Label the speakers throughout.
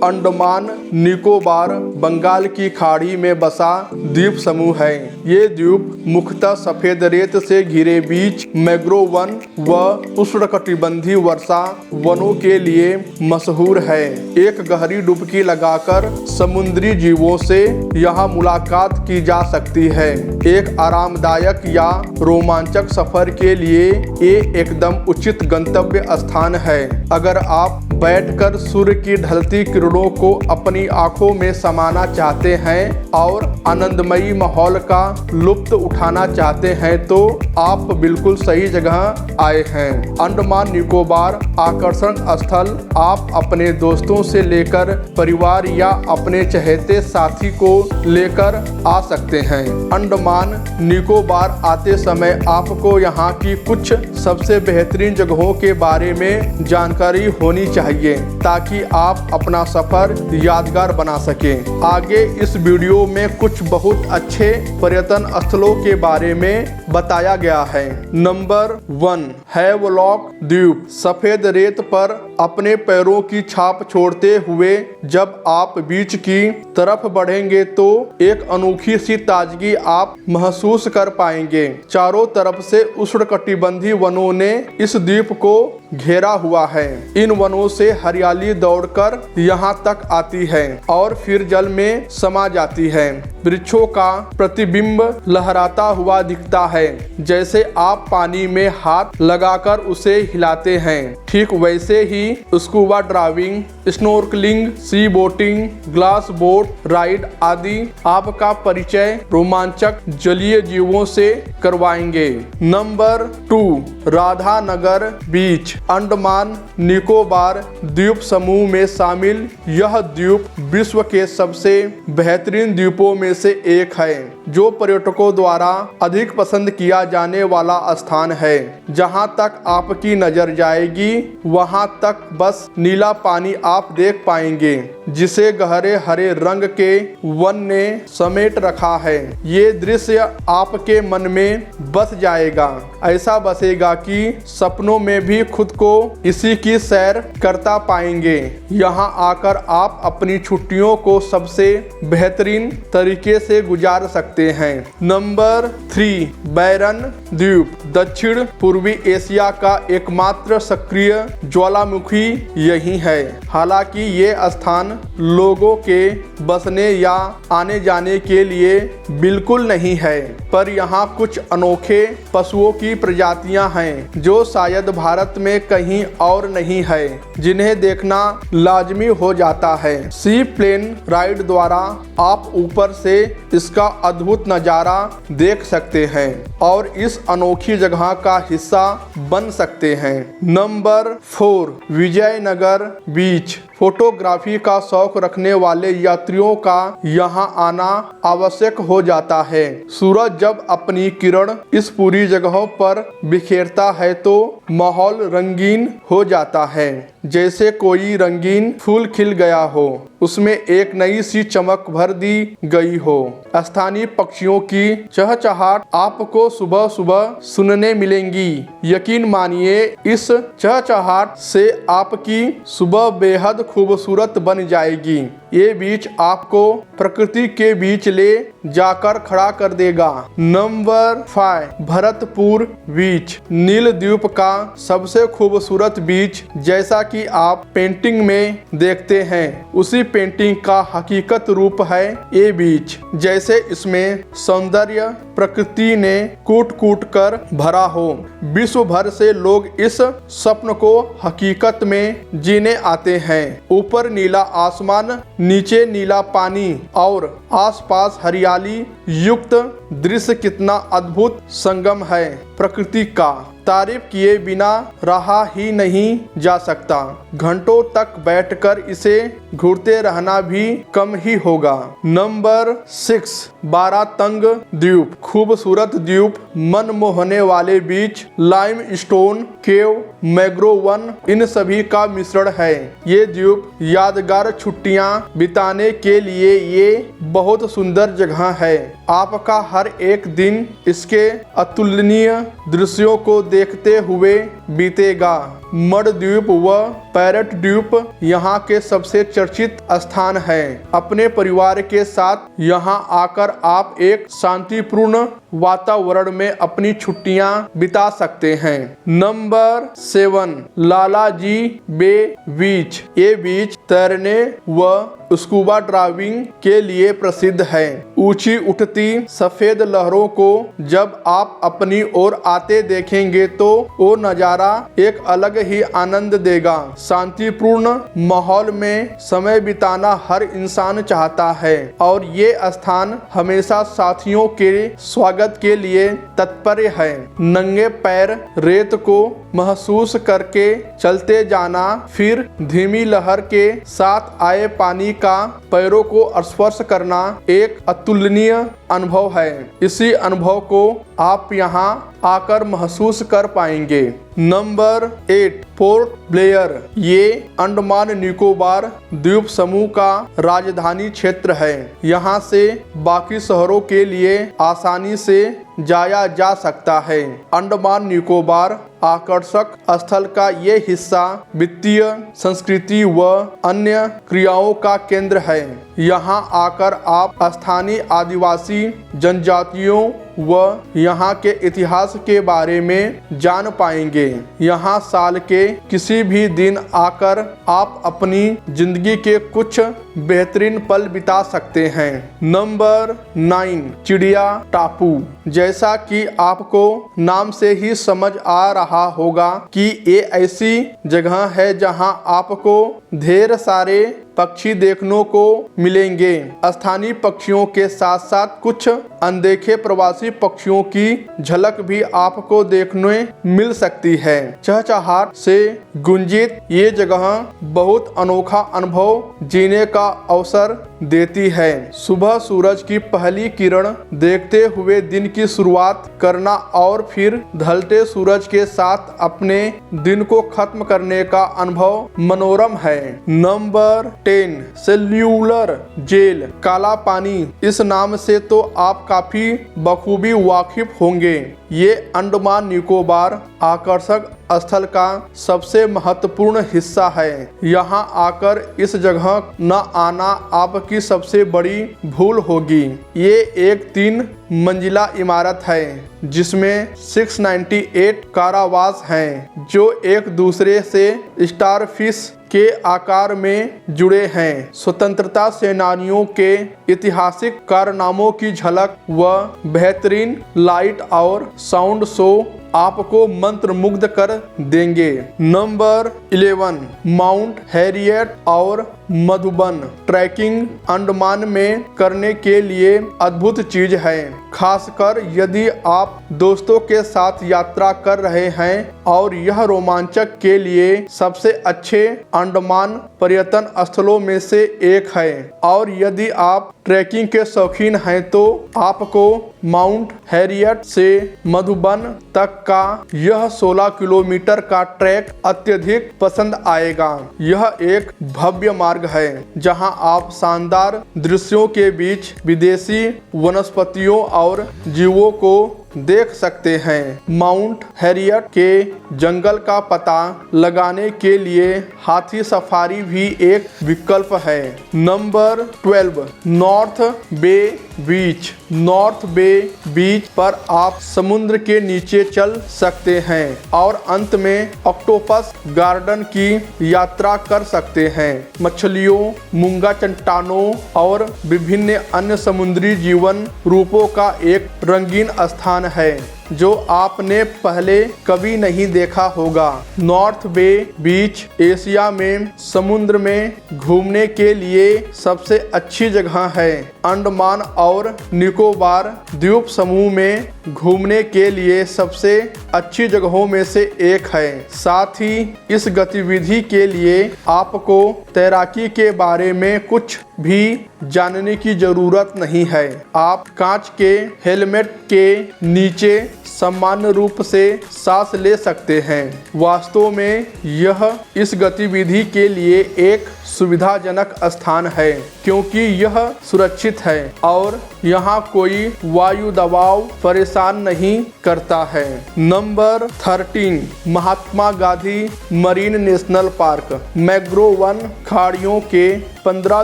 Speaker 1: अंडमान निकोबार बंगाल की खाड़ी में बसा द्वीप समूह है। ये द्वीप मुख्यतः सफेद रेत से घिरे बीच मैंग्रोव वन व उष्णकटिबंधीय वर्षा वनों के लिए मशहूर है। एक गहरी डुबकी लगाकर समुद्री जीवों से यहाँ मुलाकात की जा सकती है। एक आरामदायक या रोमांचक सफर के लिए ये एकदम उचित गंतव्य स्थान है। अगर आप बैठकर सूर्य की ढलती किरणों को अपनी आंखों में समाना चाहते हैं और आनंदमयी माहौल का लुत्फ उठाना चाहते हैं तो आप बिल्कुल सही जगह आए हैं। अंडमान निकोबार आकर्षण स्थल आप अपने दोस्तों से लेकर परिवार या अपने चहेते साथी को लेकर आ सकते हैं। अंडमान निकोबार आते समय आपको यहाँ की कुछ सबसे बेहतरीन जगहों के बारे में जानकारी होनी चाहिए ताकि आप अपना सफर यादगार बना सकें। आगे इस वीडियो में कुछ बहुत अच्छे पर्यटन स्थलों के बारे में बताया गया है। नंबर 1, हैवलॉक द्वीप। सफेद रेत पर अपने पैरों की छाप छोड़ते हुए जब आप बीच की तरफ बढ़ेंगे तो एक अनोखी सी ताजगी आप महसूस कर पाएंगे। चारों तरफ से उष्णकटिबंधीय वनों ने इस द्वीप को घेरा हुआ है। इन वनों से हरियाली दौड़कर यहाँ तक आती है और फिर जल में समा जाती है। वृक्षों का प्रतिबिंब लहराता हुआ दिखता है, जैसे आप पानी में हाथ लगाकर उसे हिलाते हैं। ठीक वैसे ही स्कूबा ड्राइविंग, स्नोर्कलिंग, सी बोटिंग, ग्लास बोट राइड आदि आपका परिचय रोमांचक जलीय जीवों से करवाएंगे। नंबर 2, राधानगर बीच। अंडमान निकोबार द्वीप समूह में शामिल यह द्वीप विश्व के सबसे बेहतरीन द्वीपों में से एक है, जो पर्यटकों द्वारा अधिक पसंद किया जाने वाला स्थान है। जहां तक आपकी नजर जाएगी वहां तक बस नीला पानी आप देख पाएंगे, जिसे गहरे हरे रंग के वन ने समेट रखा है। ये दृश्य आपके मन में बस जाएगा, ऐसा बसेगा कि सपनों में भी खुद को इसी की सैर करता पाएंगे। यहाँ आकर आप अपनी छुट्टियों को सबसे बेहतरीन तरीके से गुजार सकते हैं। नंबर 3, बैरन द्वीप। दक्षिण पूर्वी एशिया का एकमात्र सक्रिय ज्वालामुखी यही है। हालांकि ये स्थान लोगों के बसने या आने जाने के लिए बिल्कुल नहीं है, पर यहाँ कुछ अनोखे पशुओं की प्रजातियां हैं जो शायद भारत में कहीं और नहीं है, जिन्हें देखना लाजमी हो जाता है। सी प्लेन राइड द्वारा आप ऊपर से इसका अद्भुत नज़ारा देख सकते हैं और इस अनोखी जगह का हिस्सा बन सकते हैं। नंबर 4, विजयनगर बीच। फोटोग्राफी का शौक रखने वाले यात्रियों का यहाँ आना आवश्यक हो जाता है। सूरज जब अपनी किरण इस पूरी जगहों पर बिखेरता है तो माहौल रंगीन हो जाता है, जैसे कोई रंगीन फूल खिल गया हो, उसमें एक नई सी चमक भर दी गई हो। स्थानीय पक्षियों की चहचहाट आपको सुबह सुबह सुनने मिलेंगी। यकीन मानिए, इस चहचहाट से आपकी सुबह बेहद खूबसूरत बन जाएगी। ये बीच आपको प्रकृति के बीच ले जाकर खड़ा कर देगा। नंबर 5, भरतपुर बीच। नील द्वीप का सबसे खूबसूरत बीच, जैसा कि आप पेंटिंग में देखते हैं, उसी पेंटिंग का हकीकत रूप है ये बीच। जैसे इसमें सौंदर्य प्रकृति ने कूट कूट कर भरा हो। विश्व भर से लोग इस स्वप्न को हकीकत में जीने आते हैं। ऊपर नीला आसमान, नीचे नीला पानी और आसपास हरियाली युक्त दृश्य कितना अद्भुत संगम है प्रकृति का। तारीफ किए बिना रहा ही नहीं जा सकता। घंटों तक बैठकर इसे घूरते रहना भी कम ही होगा। नंबर 6, बारातंग द्वीप। खूबसूरत द्वीप, मन मोहने वाले बीच, लाइम स्टोन केव, मैंग्रोव वन, इन सभी का मिश्रण है। ये द्वीप यादगार छुट्टियां बिताने के लिए ये बहुत सुंदर जगह है। आपका हर एक दिन इसके अतुलनीय दृश्यों को देखते हुए बीतेगा। मड द्वीप व पैरट द्वीप यहाँ के सबसे चर्चित स्थान हैं। अपने परिवार के साथ यहाँ आकर आप एक शांतिपूर्ण वातावरण में अपनी छुट्टियां बिता सकते हैं। नंबर 7, लालाजी बे बीच। ये बीच तैरने व स्कूबा ड्राइविंग के लिए प्रसिद्ध है। ऊंची उठती सफेद लहरों को जब आप अपनी ओर आते देखेंगे तो वो नज़ारा एक अलग ही आनंद देगा। शांतिपूर्ण माहौल में समय बिताना हर इंसान चाहता है और ये स्थान हमेशा साथियों के स्वागत के लिए तत्पर है। नंगे पैर रेत को महसूस करके चलते जाना, फिर धीमी लहर के साथ आए पानी का पैरों को स्पर्श करना एक अतुलनीय अनुभव है। इसी अनुभव को आप यहाँ आकर महसूस कर पाएंगे। Number 8, port Blair. ये अंडमान निकोबार द्वीप समूह का राजधानी क्षेत्र है। यहाँ से बाकी शहरों के लिए आसानी से जाया जा सकता है। अंडमान निकोबार आकर्षक स्थल का ये हिस्सा वित्तीय, संस्कृति व अन्य क्रियाओं का केंद्र है। यहाँ आकर आप स्थानीय आदिवासी जनजातियों व यहाँ के इतिहास के बारे में जान पाएंगे। यहाँ साल के किसी भी दिन आकर आप अपनी जिंदगी के कुछ बेहतरीन पल बिता सकते हैं। नंबर 9, चिड़िया टापू। जैसा कि आपको नाम से ही समझ आ रहा होगा कि ये ऐसी जगह है जहां आपको ढेर सारे पक्षी देखने को मिलेंगे। स्थानीय पक्षियों के साथ साथ कुछ अनदेखे प्रवासी पक्षियों की झलक भी आपको देखने मिल सकती है। चहचहाट से गुंजित ये जगह बहुत अनोखा अनुभव जीने का अवसर देती है। सुबह सूरज की पहली किरण देखते हुए दिन की शुरुआत करना और फिर ढलते सूरज के साथ अपने दिन को खत्म करने का अनुभव मनोरम है। Number 10, cellular jail. Kala Pani. इस नाम से तो आप काफी बखूबी वाकिफ होंगे। ये अंडमान निकोबार आकर्षक स्थल का सबसे महत्वपूर्ण हिस्सा है। यहाँ आकर इस जगह न आना आपकी सबसे बड़ी भूल होगी। ये एक 3 मंजिला इमारत है जिसमें 698 कारावास हैं जो एक दूसरे से स्टारफिश के आकार में जुड़े हैं। स्वतंत्रता सेनानियों के ऐतिहासिक कारनामों की झलक व बेहतरीन लाइट और साउंड शो आपको मंत्रमुग्ध कर देंगे। नंबर 11, माउंट हैरियट और मधुबन। ट्रैकिंग अंडमान में करने के लिए अद्भुत चीज है, खासकर यदि आप दोस्तों के साथ यात्रा कर रहे हैं और यह रोमांचक के लिए सबसे अच्छे अंडमान पर्यटन स्थलों में से एक है। और यदि आप ट्रैकिंग के शौकीन हैं तो आपको माउंट हैरियट से मधुबन तक का यह 16 किलोमीटर का ट्रैक अत्यधिक पसंद आएगा। यह एक भव्य मार्ग है जहां आप शानदार दृश्यों के बीच विदेशी वनस्पतियों और जीवों को देख सकते हैं। माउंट हैरियट के जंगल का पता लगाने के लिए हाथी सफारी भी एक विकल्प है। नंबर 12, नॉर्थ बे बीच। नॉर्थ बे बीच पर आप समुद्र के नीचे चल सकते हैं और अंत में ऑक्टोपस गार्डन की यात्रा कर सकते हैं। मछलियों, मूंगा चट्टानों और विभिन्न अन्य समुद्री जीवन रूपों का एक रंगीन स्थान है जो आपने पहले कभी नहीं देखा होगा। नॉर्थ बे बीच एशिया में समुद्र में घूमने के लिए सबसे अच्छी जगह है। अंडमान और निकोबार द्वीप समूह में घूमने के लिए सबसे अच्छी जगहों में से एक है। साथ ही इस गतिविधि के लिए आपको तैराकी के बारे में कुछ भी जानने की जरूरत नहीं है। आप कांच के हेलमेट के नीचे सामान्य रूप से सांस ले सकते हैं। वास्तव में यह इस गतिविधि के लिए एक सुविधाजनक स्थान है क्योंकि यह सुरक्षित है और यहाँ कोई वायु दबाव परेशान नहीं करता है। Number 13, Mahatma Gandhi marine national park. Mangrove वन खाड़ियों के 15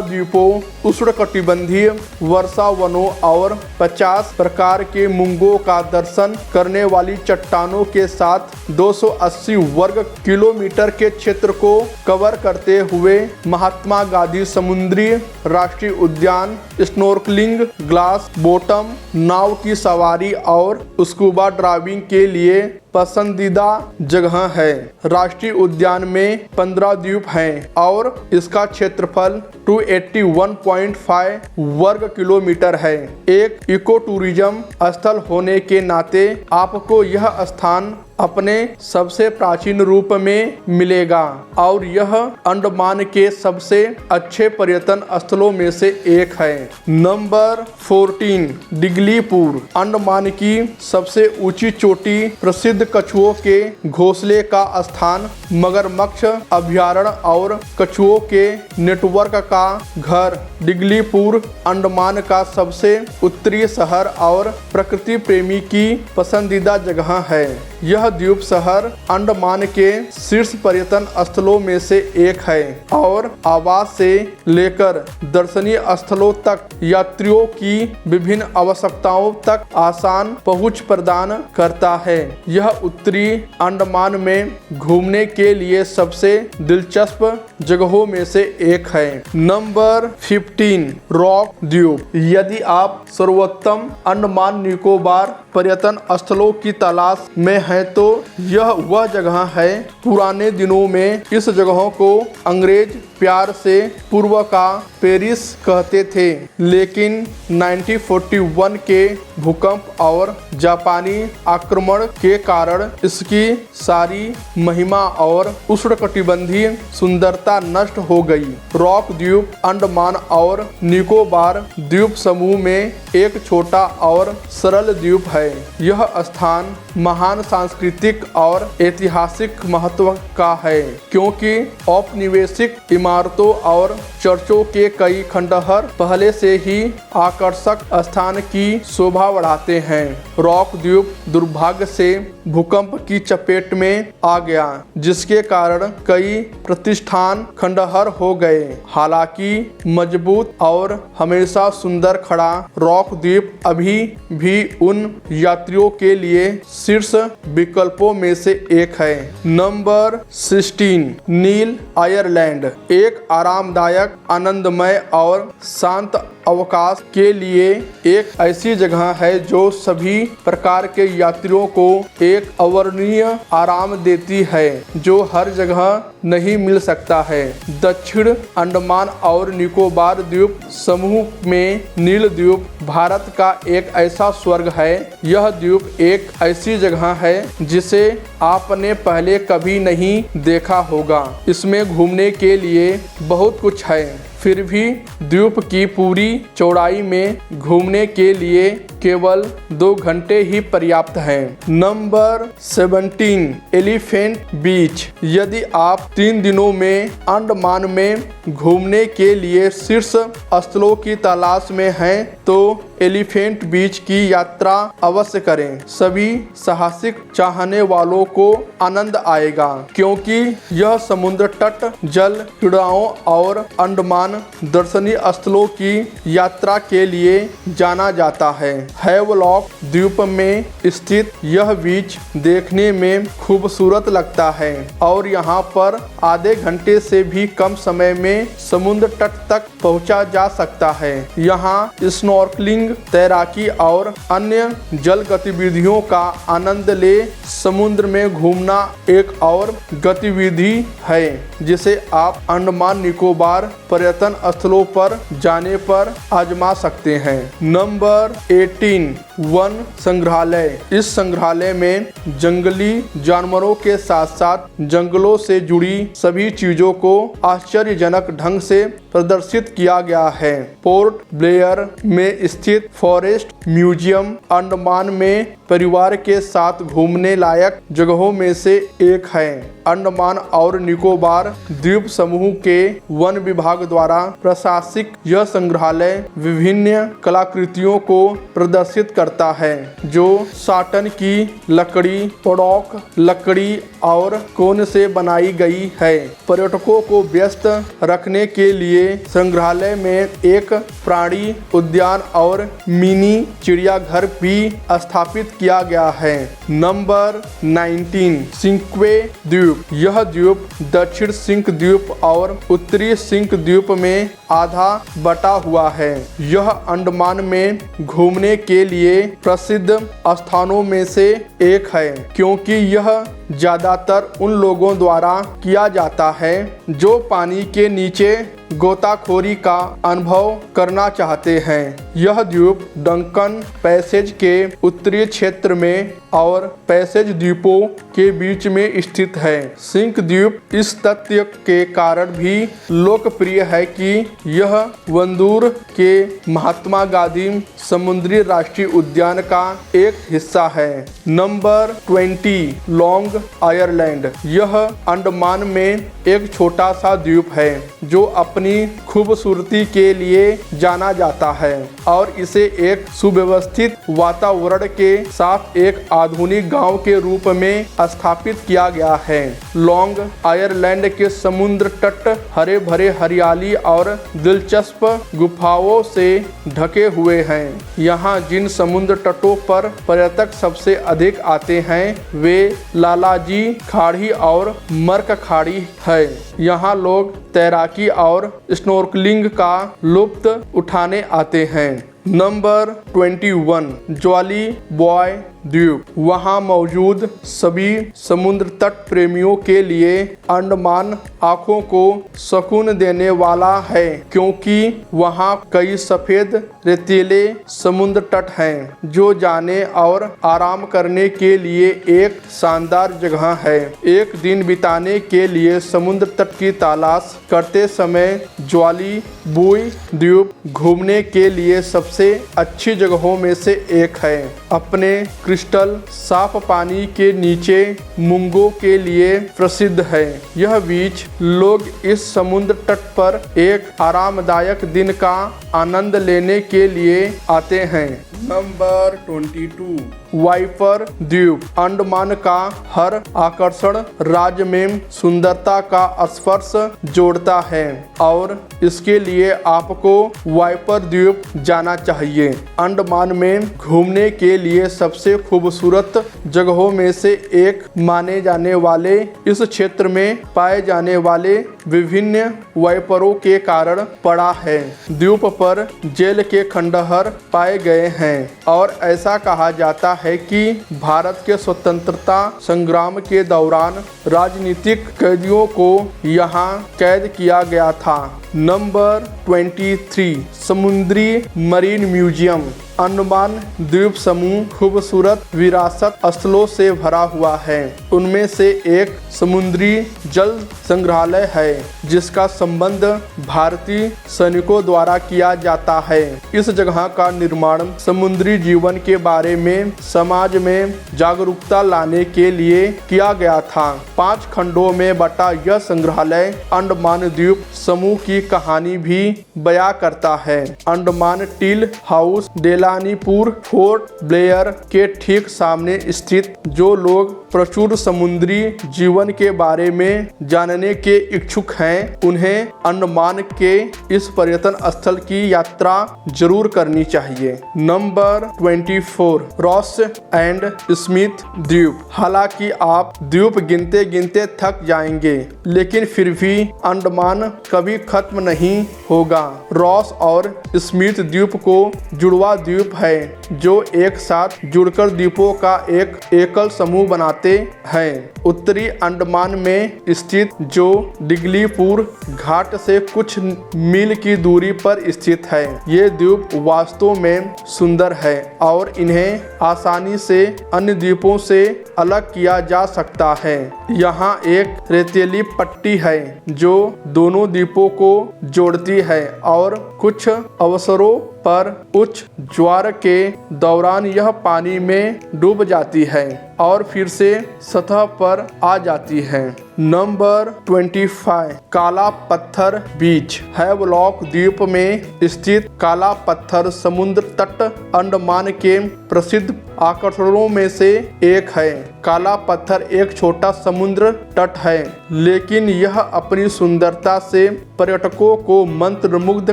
Speaker 1: द्वीपों, उष्णकटिबंधीय वर्षा वनों और 50 प्रकार के मूंगों का दर्शन करने वाली चट्टानों के साथ 280 वर्ग किलोमीटर के क्षेत्र को कवर करते हुए महात्मा गांधी समुद्री राष्ट्रीय उद्यान स्नोर्कलिंग, ग्लास बॉटम नाव की सवारी और स्कूबा डाइविंग के लिए पसंदीदा जगह है। राष्ट्रीय उद्यान में 15 द्वीप हैं और इसका क्षेत्रफल 281.5 वर्ग किलोमीटर है। एक इको टूरिज्म स्थल होने के नाते आपको यह स्थान अपने सबसे प्राचीन रूप में मिलेगा और यह अंडमान के सबसे अच्छे पर्यटन स्थलों में से एक है। नंबर 14, डिगलीपुर। अंडमान की सबसे ऊंची चोटी, प्रसिद्ध कछुओं के घोंसले का स्थान, मगरमच्छ अभयारण्य और कछुओं के नेटवर्क का घर। डिगलीपुर अंडमान का सबसे उत्तरी शहर और प्रकृति प्रेमी की पसंदीदा जगह है। यह द्वीप शहर अंडमान के शीर्ष पर्यटन स्थलों में से एक है और आवास से लेकर दर्शनीय स्थलों तक यात्रियों की विभिन्न आवश्यकताओं तक आसान पहुंच प्रदान करता है। यह उत्तरी अंडमान में घूमने के लिए सबसे दिलचस्प जगहों में से एक है। नंबर 15, रॉक द्वीप। यदि आप सर्वोत्तम अंडमान निकोबार पर्यटन स्थलों की तलाश में हैं तो यह वह जगह है। पुराने दिनों में इस जगहों को अंग्रेज प्यार से पूर्व का पेरिस कहते थे, लेकिन 1941 के भूकंप और जापानी आक्रमण के कारण इसकी सारी महिमा और उष्णकटिबंधीय सुंदरता नष्ट हो गई। रॉक द्वीप अंडमान और निकोबार द्वीप समूह में एक छोटा और सरल द्वीप है। यह स्थान महान सांस्कृतिक और ऐतिहासिक महत्व का है क्योंकि औपनिवेशिक इमारतों और चर्चों के कई खंडहर पहले से ही आकर्षक स्थान की शोभा बढ़ाते हैं। रॉक द्वीप दुर्भाग्य से भूकंप की चपेट में आ गया, जिसके कारण कई प्रतिष्ठान खंडहर हो गए। हालांकि मजबूत और हमेशा सुंदर खड़ा रॉक द्वीप अभी भी उन यात्रियों के लिए शीर्ष विकल्पों में से एक है। नंबर 16, नील आयरलैंड। एक आरामदायक, आनंदमय और शांत अवकाश के लिए एक ऐसी जगह है जो सभी प्रकार के यात्रियों को एक अवर्णनीय आराम देती है जो हर जगह नहीं मिल सकता है। दक्षिण अंडमान और निकोबार द्वीप समूह में नील द्वीप भारत का एक ऐसा स्वर्ग है। यह द्वीप एक ऐसी जगह है जिसे आपने पहले कभी नहीं देखा होगा। इसमें घूमने के लिए बहुत कुछ है, फिर भी द्वीप की पूरी चौड़ाई में घूमने के लिए केवल 2 घंटे ही पर्याप्त हैं। नंबर 17, एलिफेंट बीच। यदि आप 3 दिनों में अंडमान में घूमने के लिए शीर्ष स्थलों की तलाश में हैं तो एलिफेंट बीच की यात्रा अवश्य करें। सभी साहसिक चाहने वालों को आनंद आएगा क्योंकि यह समुद्र तट, जल क्रीड़ाओं और अंडमान दर्शनीय स्थलों की यात्रा के लिए जाना जाता है। हैवलॉक द्वीप में स्थित यह बीच देखने में खूबसूरत लगता है और यहाँ पर आधे घंटे से भी कम समय में समुद्र तट तक पहुँचा जा सकता है। यहाँ स्नॉर्कलिंग, तैराकी और अन्य जल गतिविधियों का आनंद ले। समुद्र में घूमना एक और गतिविधि है जिसे आप अंडमान निकोबार पर्यटन स्थलों पर जाने पर आजमा सकते हैं। नंबर 18, वन संग्रहालय। इस संग्रहालय में जंगली जानवरों के साथ साथ जंगलों से जुड़ी सभी चीजों को आश्चर्यजनक ढंग से प्रदर्शित किया गया है। पोर्ट ब्लेयर में स्थित फॉरेस्ट म्यूजियम अंडमान में परिवार के साथ घूमने लायक जगहों में से एक है। अंडमान और निकोबार द्वीप समूह के वन विभाग द्वारा प्रशासित यह संग्रहालय विभिन्न कलाकृतियों को प्रदर्शित करता है जो साटन की लकड़ी, पड़ौक लकड़ी और कोन से बनाई गई है। पर्यटकों को व्यस्त रखने के लिए संग्रहालय में एक प्राणी उद्यान और मिनी चिड़ियाघर भी स्थापित किया गया है। नंबर 19, सिंक्वे द्वीप। यह द्वीप दक्षिण सिंक द्वीप और उत्तरी सिंक द्वीप में आधा बटा हुआ है। यह अंडमान में घूमने के लिए प्रसिद्ध स्थानों में से एक है क्योंकि यह ज्यादातर उन लोगों द्वारा किया जाता है जो पानी के नीचे गोताखोरी का अनुभव करना चाहते हैं। यह द्वीप डंकन पैसेज के उत्तरी क्षेत्र में और पैसेज द्वीपों के बीच में स्थित है। सिंक द्वीप इस तथ्य के कारण भी लोकप्रिय है कि यह वंदूर के महात्मा गांधी समुद्री राष्ट्रीय उद्यान का एक हिस्सा है। Number 20, long Ireland. यह अंडमान में एक छोटा सा द्वीप है जो अपनी खूबसूरती के लिए जाना जाता है और इसे एक सुव्यवस्थित वातावरण के साथ एक आधुनिक गांव के रूप में स्थापित किया गया है। लॉन्ग आयरलैंड के समुद्र तट हरे भरे हरियाली और दिलचस्प गुफाओं से ढके हुए हैं। यहाँ जिन समुद्र तटों पर पर्यटक सबसे अधिक आते हैं वे लालाजी खाड़ी और मर्क खाड़ी है। यहाँ लोग तैराकी और स्नोर्कलिंग का लुत्फ उठाने आते हैं। नंबर 21, ज्वाली बॉय द्वीप। वहाँ मौजूद सभी समुद्र तट प्रेमियों के लिए अंडमान आंखों को सुकून देने वाला है क्योंकि वहाँ कई सफेद रेतीले समुद्र तट हैं जो जाने और आराम करने के लिए एक शानदार जगह है। एक दिन बिताने के लिए समुद्र तट की तलाश करते समय ज्वाली बॉय द्वीप घूमने के लिए सबसे अच्छी जगहों में से एक है। अपने क्रिस्टल साफ पानी के नीचे मूंगों के लिए प्रसिद्ध है। यह बीच लोग इस समुद्र तट पर एक आरामदायक दिन का आनंद लेने के लिए आते हैं। नंबर 22, वाइपर द्वीप। अंडमान का हर आकर्षण राज्य में सुंदरता का स्पर्श जोड़ता है और इसके लिए आपको वाइपर द्वीप जाना चाहिए। अंडमान में घूमने के लिए सबसे खूबसूरत जगहों में से एक माने जाने वाले इस क्षेत्र में पाए जाने वाले विभिन्न वाइपरों के कारण पड़ा है। द्वीप पर जेल के खंडहर पाए गए हैं और ऐसा कहा जाता है कि भारत के स्वतंत्रता संग्राम के दौरान राजनीतिक कैदियों को यहाँ कैद किया गया था। नंबर 23, समुद्री मरीन म्यूजियम। अंडमान द्वीप समूह खूबसूरत विरासत स्थलों से भरा हुआ है। उनमें से एक समुद्री जल संग्रहालय है जिसका संबंध भारतीय सैनिकों द्वारा किया जाता है। इस जगह का निर्माण समुद्री जीवन के बारे में समाज में जागरूकता लाने के लिए किया गया था। 5 खंडों में बटा यह संग्रहालय अंडमान द्वीप समूह की कहानी भी बयां करता है। अंडमान टील हाउस डेलानीपुर फोर्ट ब्लेयर के ठीक सामने स्थित जो लोग प्रचुर समुद्री जीवन के बारे में जानने के इच्छुक हैं उन्हें अंडमान के इस पर्यटन स्थल की यात्रा जरूर करनी चाहिए। नंबर 24, रॉस एंड स्मिथ द्वीप। हालांकि आप द्वीप गिनते गिनते थक जाएंगे लेकिन फिर भी अंडमान कभी खत्म नहीं होगा। रॉस और स्मिथ द्वीप को जुड़वा द्वीप है जो एक साथ जुड़कर द्वीपों का एक एकल समूह बनाता जाते हैं। उत्तरी अंडमान में स्थित जो डिगलीपुर घाट से कुछ मील की दूरी पर स्थित है, ये द्वीप वास्तव में सुंदर है और इन्हें आसानी से अन्य द्वीपों से अलग किया जा सकता है। यहाँ एक रेतीली पट्टी है जो दोनों द्वीपों को जोड़ती है और कुछ अवसरों पर उच्च ज्वार के दौरान यह पानी में डूब जाती है और फिर से सतह पर आ जाती है। नंबर 25, काला पत्थर बीच। हैवलॉक द्वीप में स्थित काला पत्थर समुद्र तट अंडमान के प्रसिद्ध आकर्षणों में से एक है। काला पत्थर एक छोटा समुद्र तट है, लेकिन यह अपनी सुंदरता से पर्यटकों को मंत्रमुग्ध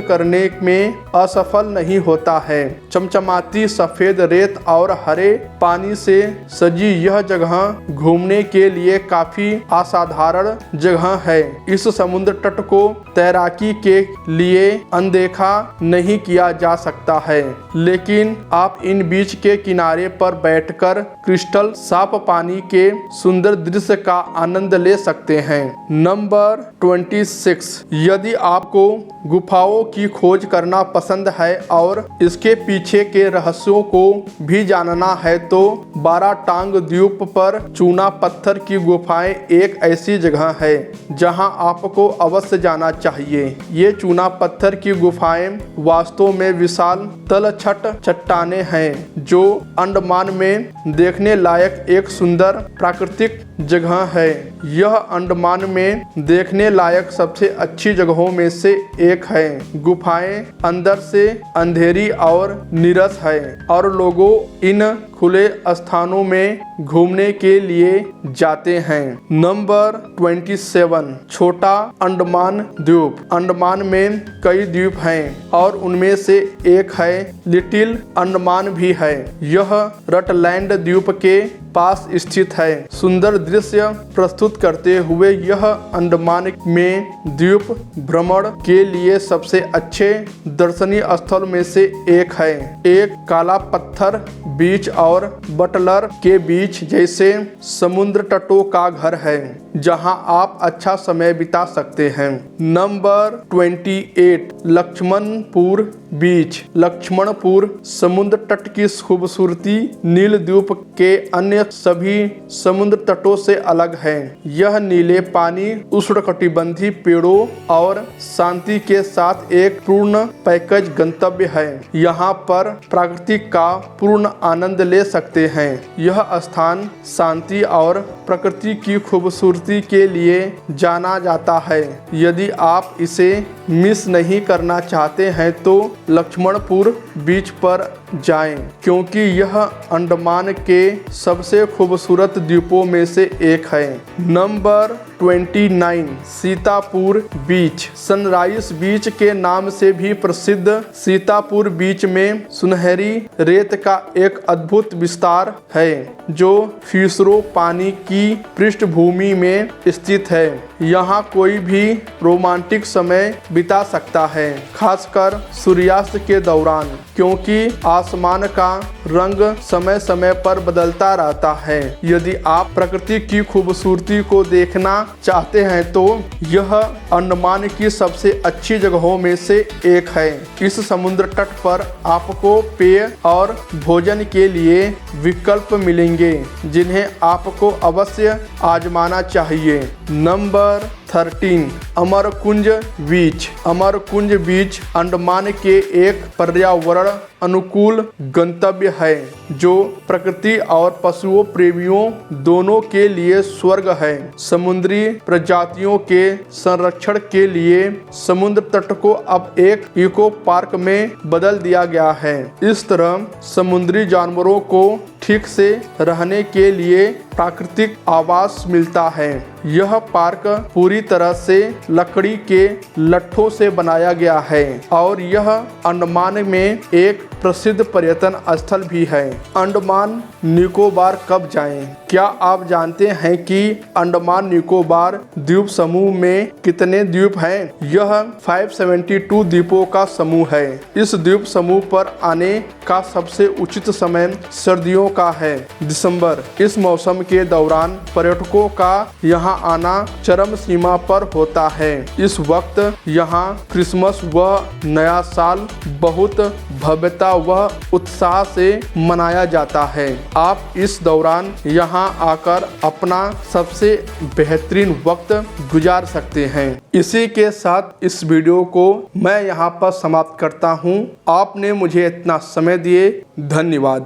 Speaker 1: करने में असफल नहीं होता है। चमचमाती सफेद रेत और हरे पानी से सजी यह जगह घूमने के लिए काफी असाधारण जगह है। इस समुद्र तट को तैराकी के लिए अनदेखा नहीं किया जा सकता है, लेकिन आप इन बीच के किनारे पर बैठकर क्रिस्टल साफ पानी के सुंदर दृश्य का आनंद ले सकते हैं। नंबर 26, यदि आपको गुफाओं की खोज करना पसंद है और इसके पीछे के रहस्यों को भी जानना है तो बारह टांग द्वीप पर चूना पत्थर की गुफाएं एक ऐसी जगह है जहां आपको अवश्य जाना चाहिए। ये चूना पत्थर की गुफाएं वास्तव में विशाल तलछट चट्टानें हैं जो अंडमान में देखने लायक एक सुंदर प्राकृतिक जगह है। यह अंडमान में देखने लायक सबसे अच्छी जगहों में से एक है। गुफाएं अंदर से अंधेरी और नीरस है और लोगों इन खुले स्थानों में घूमने के लिए जाते हैं। नंबर 27, छोटा अंडमान द्वीप। अंडमान में कई द्वीप हैं और उनमें से एक है लिटिल अंडमान भी है। यह रटलैंड द्वीप के पास स्थित है। सुंदर दृश्य प्रस्तुत करते हुए यह अंडमान में द्वीप भ्रमण के लिए सबसे अच्छे दर्शनीय स्थल में से एक है। एक काला पत्थर बीच और बटलर के बीच जैसे समुद्र तटों का घर है जहां आप अच्छा समय बिता सकते हैं। नंबर 28, लक्ष्मणपुर बीच। लक्ष्मणपुर समुद्र तट की खूबसूरती नील द्वीप के अन्य सभी समुद्र तटों से अलग है। यह नीले पानी, उष्णकटिबंधीय पेड़ों और शांति के साथ एक पूर्ण पैकेज गंतव्य है। यहाँ पर प्रकृति का पूर्ण आनंद ले सकते हैं। यह स्थान शांति और प्रकृति की खूबसूरती के लिए जाना जाता है। यदि आप इसे मिस नहीं करना चाहते हैं तो लक्ष्मणपुर बीच पर जाएं, क्योंकि यह अंडमान के सबसे खूबसूरत द्वीपों में से एक है। नंबर 29, सीतापुर बीच। सनराइज बीच के नाम से भी प्रसिद्ध सीतापुर बीच में सुनहरी रेत का एक अद्भुत विस्तार है जो फीसरों पानी की पृष्ठभूमि में स्थित है। यहाँ कोई भी रोमांटिक समय बिता सकता है, खासकर सूर्यास्त के दौरान, क्योंकि आसमान का रंग समय समय पर बदलता रहता है। यदि आप प्रकृति की खूबसूरती को देखना चाहते हैं तो यह अंडमान की सबसे अच्छी जगहों में से एक है। इस समुद्र तट पर आपको पेय और भोजन के लिए विकल्प मिलेंगे जिन्हें आपको अवश्य आजमाना चाहिए। नंबर 13, अमरकुंज बीच। अमरकुंज बीच अंडमान के एक पर्यावरण अनुकूल गंतव्य है जो प्रकृति और पशुओं प्रेमियों दोनों के लिए स्वर्ग है। समुद्री प्रजातियों के संरक्षण के लिए समुद्र तट को अब एक इको पार्क में बदल दिया गया है। इस तरह समुद्री जानवरों को ठीक से रहने के लिए प्राकृतिक आवास मिलता है। यह पार्क पूरी तरह से लकड़ी के लट्ठों से बनाया गया है और यह अंडमान में एक प्रसिद्ध पर्यटन स्थल भी है। अंडमान निकोबार कब जाएं? क्या आप जानते हैं कि अंडमान निकोबार द्वीप समूह में कितने द्वीप हैं? यह 572 द्वीपों का समूह है। इस द्वीप समूह पर आने का सबसे उचित समय सर्दियों का है, दिसंबर। इस मौसम के दौरान पर्यटकों का यहाँ आना चरम सीमा पर होता है। इस वक्त यहाँ क्रिसमस व नया साल बहुत भव्यता व उत्साह से मनाया जाता है। आप इस दौरान यहाँ आकर अपना सबसे बेहतरीन वक्त गुजार सकते हैं। इसी के साथ इस वीडियो को मैं यहाँ पर समाप्त करता हूँ। आपने मुझे इतना समय दिए, धन्यवाद।